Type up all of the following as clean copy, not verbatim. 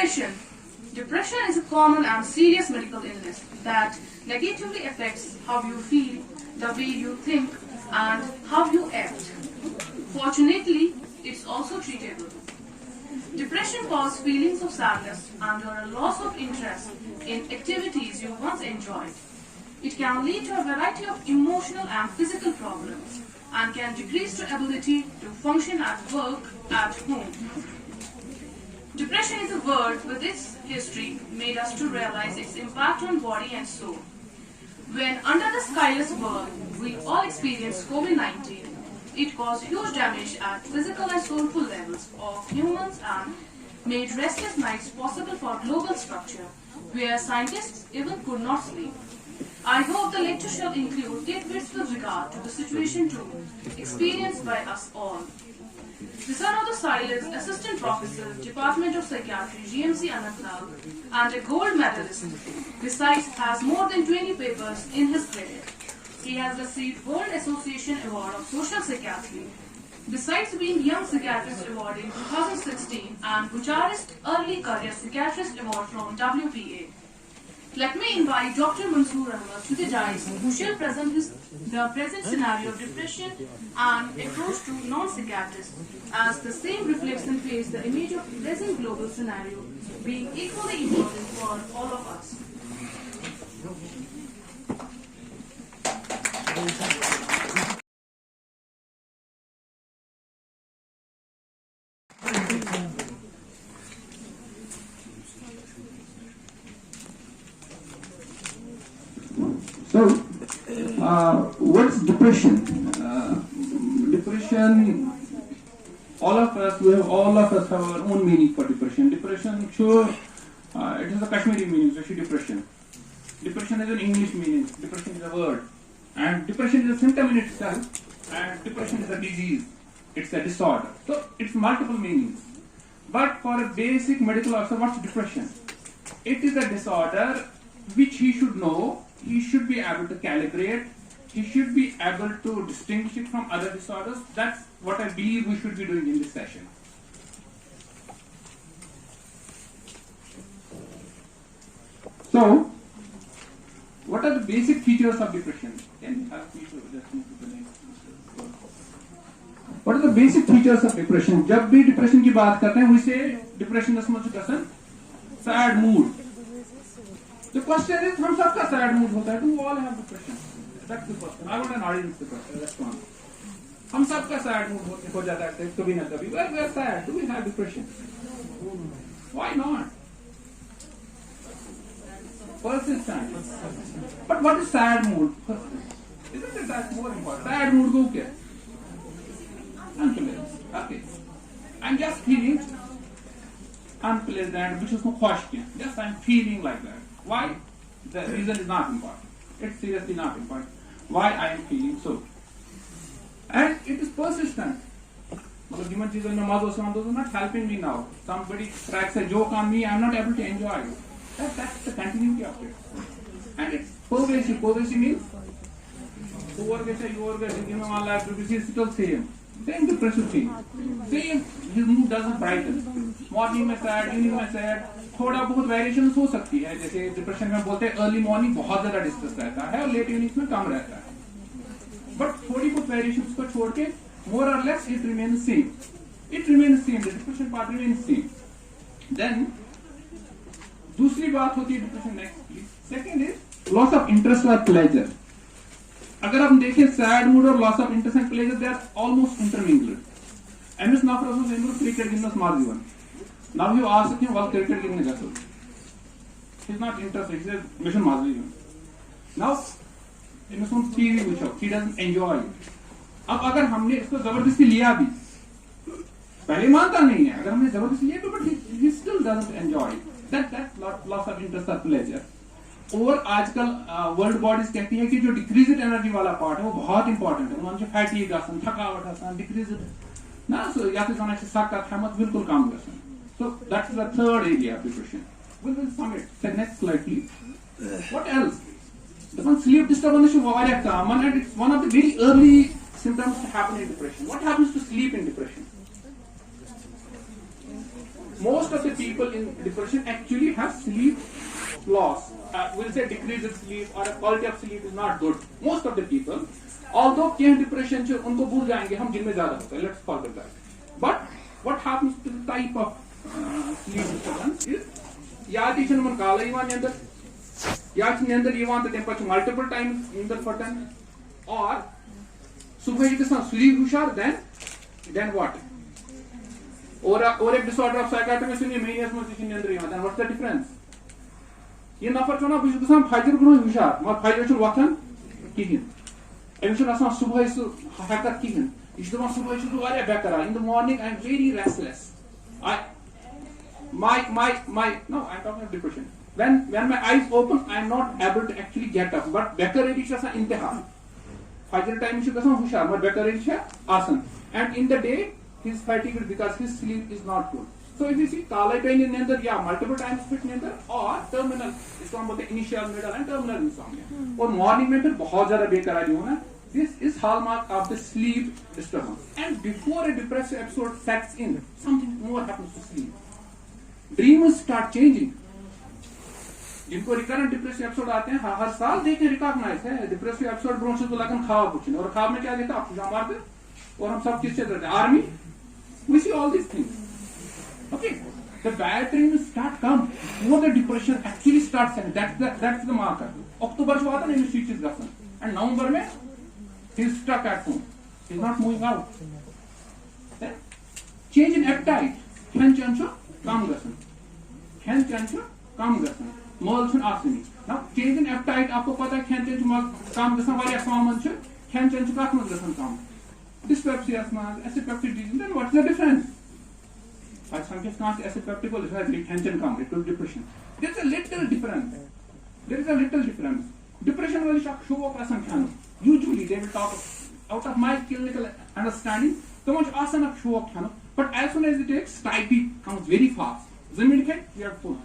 Depression. Depression is a common and serious medical illness that negatively affects how you feel, the way you think, and how you act. Fortunately, it's also treatable. Depression causes feelings of sadness and a loss of interest in activities you once enjoyed. It can lead to a variety of emotional and physical problems and can decrease the ability to function at work, at home. Depression is a word with its history made us to realize its impact on body and soul. When under the skyless world we all experienced COVID-19, it caused huge damage at physical and soulful levels of humans and made restless nights possible for global structure, where scientists even could not sleep. I hope the lecture shall include tidbits with regard to the situation too, experienced by us all. The son of the Silas, Assistant Professor, Department of Psychiatry, GMC Anantnag, and a gold medalist, besides has more than 20 papers in his credit. He has received World Association Award of Social Psychiatry, besides being Young Psychiatrist Award in 2016 and Bucharest Early Career Psychiatrist Award from WPA. Let me invite Dr. Mansoor Ahmed to the dais, who shall present the present scenario of depression and approach to non-psychiatrists, as the same reflects and paints the image of present global scenario being equally important for all of us. So, what's depression? Depression, all of us have our own meaning for depression. Depression, sure, it is a Kashmiri meaning, so depression. Depression is an English meaning. Depression is a word. And depression is a symptom in itself. And depression is a disease. It's a disorder. So, it's multiple meanings. But for a basic medical officer, what's depression? It is a disorder which he should know. He should be able to calibrate. He should be able to distinguish it from other disorders. That's what I believe we should be doing in this session. So, what are the basic features of depression? Can you help me to just move to the next? What are the basic features of depression? जब भी depression की बात करते हैं, we say depression is much person sad mood. The question is, हम सबका sad mood होता है. Do we all have depression? That's the question. I want an audience to respond. हम सबका sad mood हो जाता है कभी ना कभी. Well, we are sad. Do we have depression? Why not? Persistent. But what is sad mood? Isn't it that more important? Sad mood को क्या? Unpleasant. Okay. I'm just feeling unpleasant, which is no question. Just I'm feeling like that. Why? The reason is not important. It's seriously not important. Why I am feeling so. And it is persistent. Because human children those are not helping me now. Somebody cracks a joke on me, I am not able to enjoy it. That's the continuity of it. And it's pervasive. Pervasive means it's still same. Same depressive thing. Same, his mood doesn't brighten. Morning में sad, evening में sad. थोड़ा बहुत variation हो सकती है. जैसे depression में बोलते हैं अर्ली मॉर्निंग बहुत ज्यादा डिस्ट्रेस रहता है और लेट इवनिंग में कम रहता है. बट थोड़ी बहुत वेरिएशन को छोड़ के मोर और less it remains same. It remains same. The depression part remains same. Then दूसरी बात होती है depression next. Second is loss of interest और प्लेजर. अगर हम देखें सैड मूड और loss of interest and pleasure they are almost intermingled. एमएस नाफरास एमएस क्रिकेट गिनस मार जीवन. Now you ask him what cricket गिनने का सोच. He's not interested. He says mission मार जीवन. Now MS on TV which he doesn't enjoy it. अब अगर हमने इसको जबरदस्ती लिया भी, पहले मानता नहीं है. अगर हमने जबरदस्ती लिया भी, but he still doesn't enjoy it. That's loss of interest or pleasure. और आजकल वर्ल्ड बॉडीज कहती है कि जो डिक्रीज्ड एनर्जी वाला पार्ट है वो बहुत इंपॉर्टेंट है. उन्होंने फैटीग आसन, थकावट आसन, डिक्रीज्ड ना सो या फिर सोना सख्त थमत बिल्कुल कम गसन. So that's the third area of depression. We'll sum it. The next slide, please. What else? The one sleep disturbance is very common, and it's one of the very early symptoms to happen in depression. What happens to sleep in depression? most of the people in depression actually have sleep loss. We'll say decrease in sleep or a quality of sleep is not good. Most of the people, although keh depression ch unko bhul jayenge hum jin mein zyada hota hai, let's forget that. But what happens to the type of sleep disturbance is ya ti chun man kala iwan nendar ya ch nendar iwan ta tempa multiple times nendar patan or subah ek san sleep hushar then what? Or एक disorder of psychiatry में सुनिए mania में किसी ने अंदर यहाँ then what's the difference? ये नफर चुना बुझ गसान फाइजर गुनो हुशार मगर फाइजर चुन वतन किहिन एम चुन आसान सुबह सु हरकत किहिन इस दफा सुबह चुन वारिया बेकरार in the morning I am very restless I my no I am talking of depression when my eyes open I am not able to actually get up but bekarari is आसान इंतहा फाइजर टाइम इशू गसान हुशार मगर बेकरारी है आसान and in the day he is fatigued because his sleep is not good. So if you see kala pain in nendar या multiple times fit nendar or terminal इसको हम बोलते हैं initial middle and terminal insomnia और morning में फिर बहुत ज़्यादा बेकरारी होना this is hallmark of the sleep disturbance and before a depressive episode sets in something more happens to sleep dreams start changing जिनको रिकरेंट डिप्रेसिव एपिसोड आते हैं हर साल देखें रिकॉग्नाइज है डिप्रेसिव एपिसोड ब्रोंस तो लगन ख्वाब कुछ और ख्वाब में क्या देखा आप मारते और हम सब किससे डरते हैं army we see all these things okay the bad dreams start come before the depression actually starts and that's the marker October जो आता है ना switches गसन and November में he is stuck at home he is not moving out then change in appetite khen chan cho kam गसन khen chan cho kam गसन मॉल छन आसनी now change in appetite आपको पता है khen chan cho काम गसन वारिया कॉमन छ khen chan cho काक मत गसन काम dyspepsia asthma acid peptic disease then what's the difference I sometimes can't acid peptic is like tension come it will depression there's a little difference depression will show up asan khan usually they will talk out of my clinical understanding so much asan of show up khan but as soon as it takes type comes very fast zamin ke we are full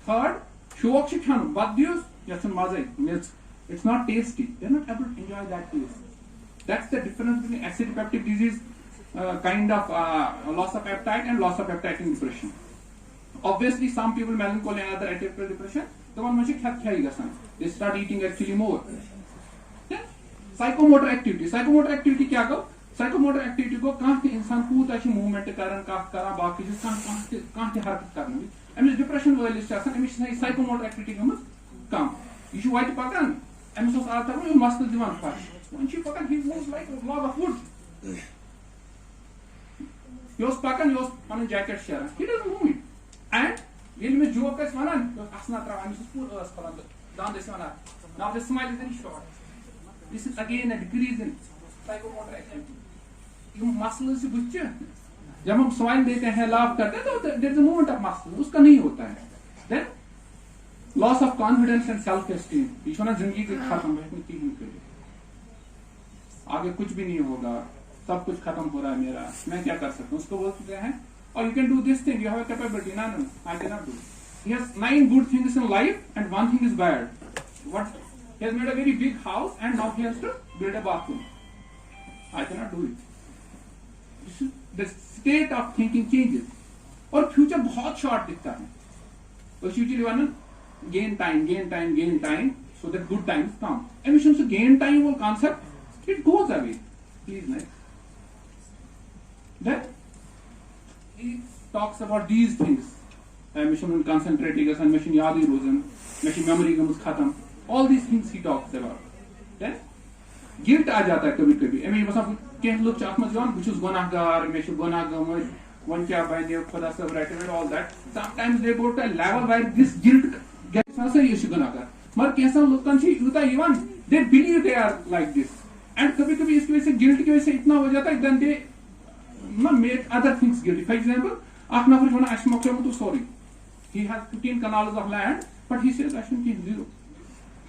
third show up khan badius yasan mazai it's not tasty they're not able to enjoy that taste. That's the difference between acid peptic disease kind of loss of appetite and loss of appetite in depression. Obviously, some people melancholy and other atypical depression, the one much they start eating actually more. Then psychomotor activity क्या करो? Psychomotor activity को कहाँ के इंसान कूद अच्छी movement कारण कहाँ बाकी जो कहाँ के हरकत करने भी. अमिस depression वाले स्टेशन अमिस psychomotor activity का मत काम. ये जो white पाकन अमिस उस आलता को muscle Diwan फाश. When she fucking he moves like a log of wood. Yos pakan yos panan jacket share. He doesn't move it. And when me joke as manan, asna tra I'm just poor us paran down this one. Now the smile is very short. This is again a decrease in psychomotor activity. You muscles से बुझे. जब हम smile देते हैं laugh करते हैं तो there is a movement of muscle. उसका नहीं होता है. Then loss of confidence and self-esteem. ये ना जिंदगी के खत्म है इतनी चीजें के लिए. आगे कुछ भी नहीं होगा सब कुछ खत्म हो रहा है मेरा मैं क्या कर सकता हूँ उसको बोलते हैं और you can do this thing you have a capability no I cannot do he has 9 good things in life and 1 thing is bad what he has made a very big house and now he has to build a bathroom I cannot do it the state of thinking changes और future बहुत short दिखता है और usually one gain time so that good times come emissions to gain time वो concept it goes away please next then he talks about these things mission concentrating and mission yaad hi rozan mission memory comes khatam all these things he talks about then guilt aa jata hai kabhi kabhi I mean masab ke log chaat mat jawan kuch gunahgar mission gunahgar one kya bane khuda sab right and all that sometimes they go to a level where this guilt gets also issue gunahgar mar kaisa log kan chi uta even they believe they are like this and कभी-कभी इसकी वजह से guilt की वजह से इतना हो जाता है then they make other things guilty for example आप नफर जो ना अशमोक तो sorry he has 15 canals of land but he says I shouldn't keep zero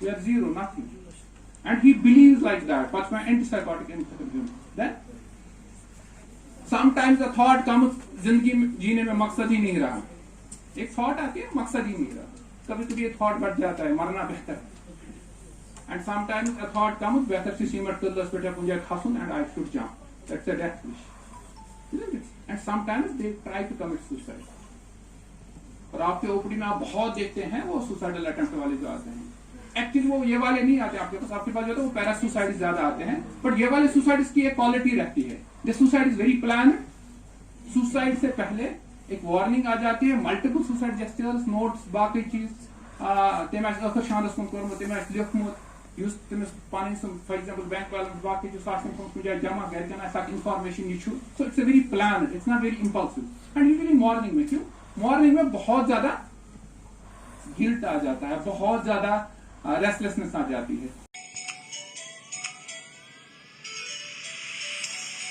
we are zero nothing and he believes like that but my antipsychotic then sometimes the thought comes जिंदगी जीने में मकसद ही नहीं रहा एक thought आती है मकसद ही नहीं रहा कभी-कभी ये thought बढ़ जाता है मरना बेहतर and sometimes a thought comes better to see my till the spirit of punja khasun and I should jump that's a death wish isn't it and sometimes they try to commit suicide. और आपके OPD में आप बहुत देखते हैं वो suicidal attempt वाले जो आते हैं, एक्चुअली वो ये वाले नहीं आते आपके पास, आपके पास जो है वो पैरासुसाइड ज्यादा आते हैं, बट ये वाले सुसाइड की एक क्वालिटी रहती है, the suicide is very plan. Suicide से पहले एक वार्निंग आ जाती है, मल्टीपल सुसाइड जेस्चर्स, नोट्स, बाकी चीज तम आखिर शानस कुन कोर्मुत, तम लिखमुत, युस तमिस पानी फॉर एग्जांपल बैंक बैलेंस बाकी जो कुछ जमा घर इंफॉर्मेशन ये, so it's a very plan, it's not very impulsive. And usually morning में, क्यों मॉर्निंग में बहुत ज्यादा गिल्ट आ जाता है, बहुत ज्यादा रेस्टलेसनेस आ जाती है।